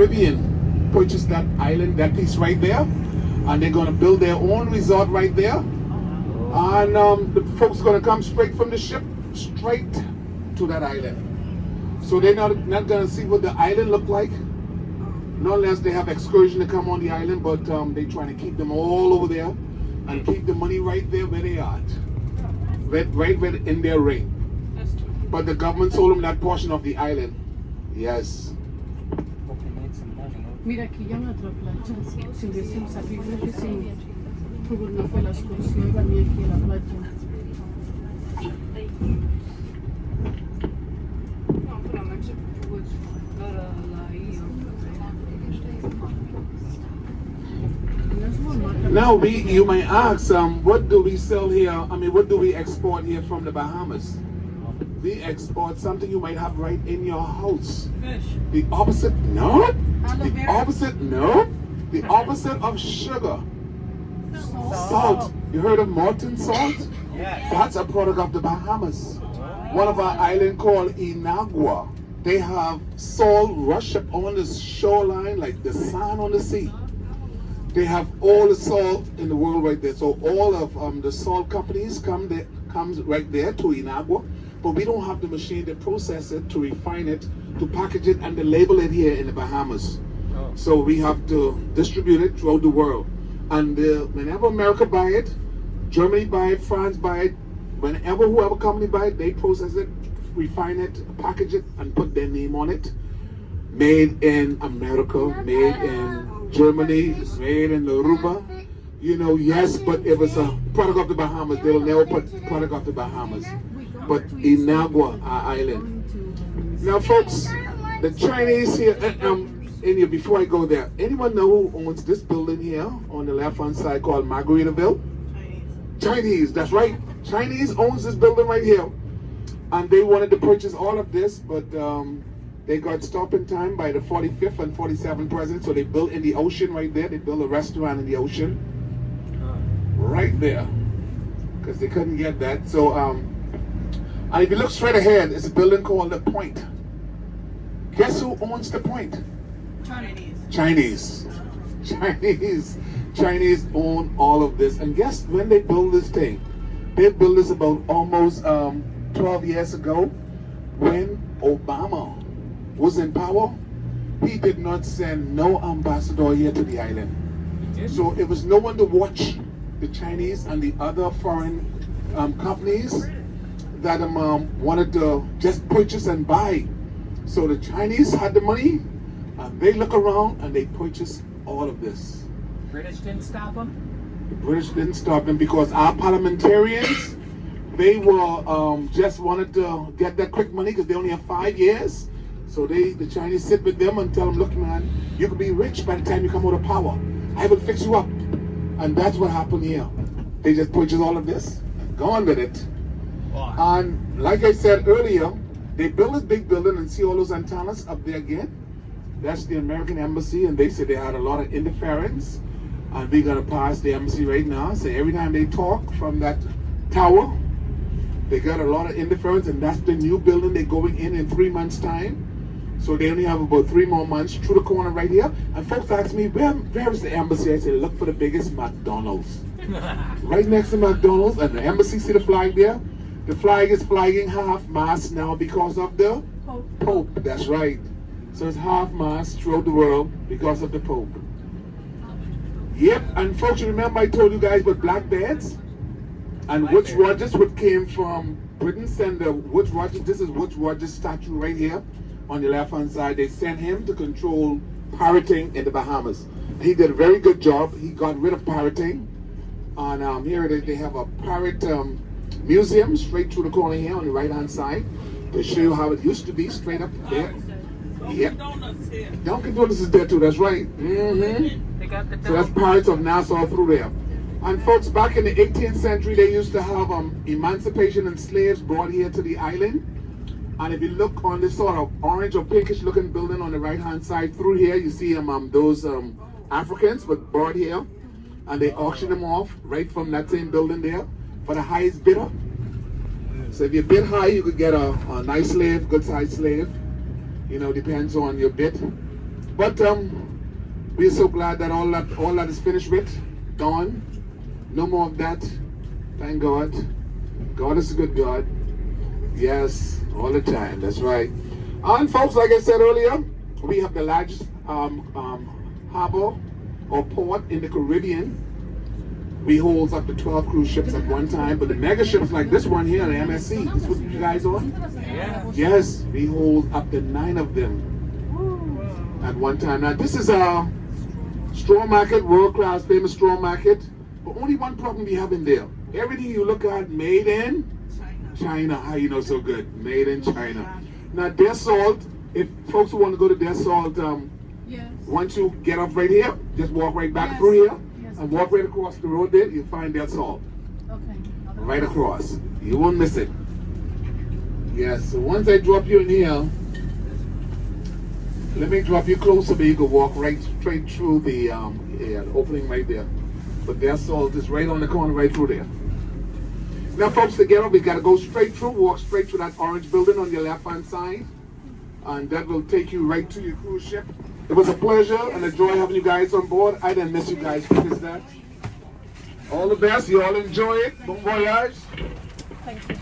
Caribbean purchased that island, that piece right there, and they're going to build their own resort right there. And the folks are going to come straight from the ship, straight to that island. So they're not going to see what the island look like, not unless they have excursion to come on the island, but they're trying to keep them all over there and keep the money right there where they are, right where in their ring. But the government sold them that portion of the island. Yes. Mira, aquí ya me otra plancha. Si hubiesen sabido que si no fue la excursión, venía aquí a la playa. Now you might ask, what do we sell here? I mean, what do we export here from the Bahamas? We export something you might have right in your house. Fish. The opposite, no. The opposite, no. The opposite of sugar. Salt. You heard of molten salt? Yes. That's a product of the Bahamas. One of our island called Inagua. They have salt rush up on the shoreline like the sand on the sea. They have all the salt in the world right there. So all of the salt companies comes right there to Inagua. But we don't have the machine to process it, to refine it, to package it, and to label it here in the Bahamas. Oh. So we have to distribute it throughout the world. And whenever America buy it, Germany buy it, France buy it, whenever whoever company buy it, they process it, refine it, package it, and put their name on it. Made in America, made in Germany, made in Aruba. You know, yes, but if it's a product of the Bahamas, they'll never put product of the Bahamas. But Inagua, our island. Now, folks, the Chinese here, before I go there, anyone know who owns this building here on the left-hand side called Margaritaville? Chinese, that's right. Chinese owns this building right here. And they wanted to purchase all of this, but they got stopped in time by the 45th and 47th president, so they built in the ocean right there. They built a restaurant in the ocean right there because they couldn't get that. So, and if you look straight ahead, it's a building called The Point. Guess who owns The Point? Chinese. Chinese own all of this. And guess when they build this thing? They built this about almost 12 years ago when Obama was in power. He did not send no ambassador here to the island. So it was no one to watch the Chinese and the other foreign companies that wanted to just purchase and buy. So the Chinese had the money, and they look around and they purchase all of this. British didn't stop them? The British didn't stop them because our parliamentarians, they were just wanted to get that quick money because they only have 5 years. So the Chinese sit with them and tell them, look man, you can be rich by the time you come out of power. I will fix you up. And that's what happened here. They just purchased all of this and gone with it. And like I said earlier, they built this big building and see all those antennas up there again. That's the American embassy, and they said they had a lot of interference. And we're gonna pass the embassy right now. So every time they talk from that tower, they got a lot of interference, and that's the new building they're going in 3 months' time. So they only have about 3 more months through the corner right here. And folks ask me, where is the embassy? I say, look for the biggest McDonald's. Right next to McDonald's, and the embassy, see the flag there? The flag is flying half-mast now because of the Pope. That's right. So it's half-mast throughout the world because of the Pope. Yep, and folks, remember I told you guys about black bears? And Woodes Rogers, what came from Britain, sent the Woodes Rogers, this is Woodes Rogers' statue right here on the left-hand side. They sent him to control pirating in the Bahamas. He did a very good job. He got rid of pirating. And here it is, they have a pirate museum straight through the corner here on the right-hand side to show you how it used to be straight up there. Yep. Dunkin' Donuts is there too, that's right. So that's Pirates of Nassau through there. And folks, back in the 18th century, they used to have emancipation and slaves brought here to the island. And if you look on this sort of orange or pinkish looking building on the right-hand side through here, you see those Africans were brought here. And they auctioned them off right from that same building there for the highest bidder. So if you bid high, you could get a nice slave, good sized slave. You know, depends on your bid. But we're so glad that all that is finished with, gone. No more of that. Thank God. God is a good God. Yes, all the time. That's right. And folks, like I said earlier, we have the largest harbor or port in the Caribbean. We hold up to 12 cruise ships at one time, but the mega ships like this one here, the MSC, this is what you guys on? Yeah. Yes, we hold up to 9 of them at one time. Now this is a straw market, world-class famous straw market, but only one problem we have in there. Everything you look at made in China. How you know so good? Made in China. Now their salt, if folks who want to go to their salt, Yes. once you get off right here, just walk right back through here and walk right across the road there, you'll find their salt. Okay. Right across. You won't miss it. Yes, so once I drop you in here, let me drop you closer but you can walk right straight through the opening right there. But their salt is right on the corner right through there. Now folks, to get up, we gotta go straight through, walk straight through that orange building on your left hand side. And that will take you right to your cruise ship. It was a pleasure and a joy having you guys on board. I didn't miss you guys because that. All the best. You all enjoy it. Bon voyage. Thank you.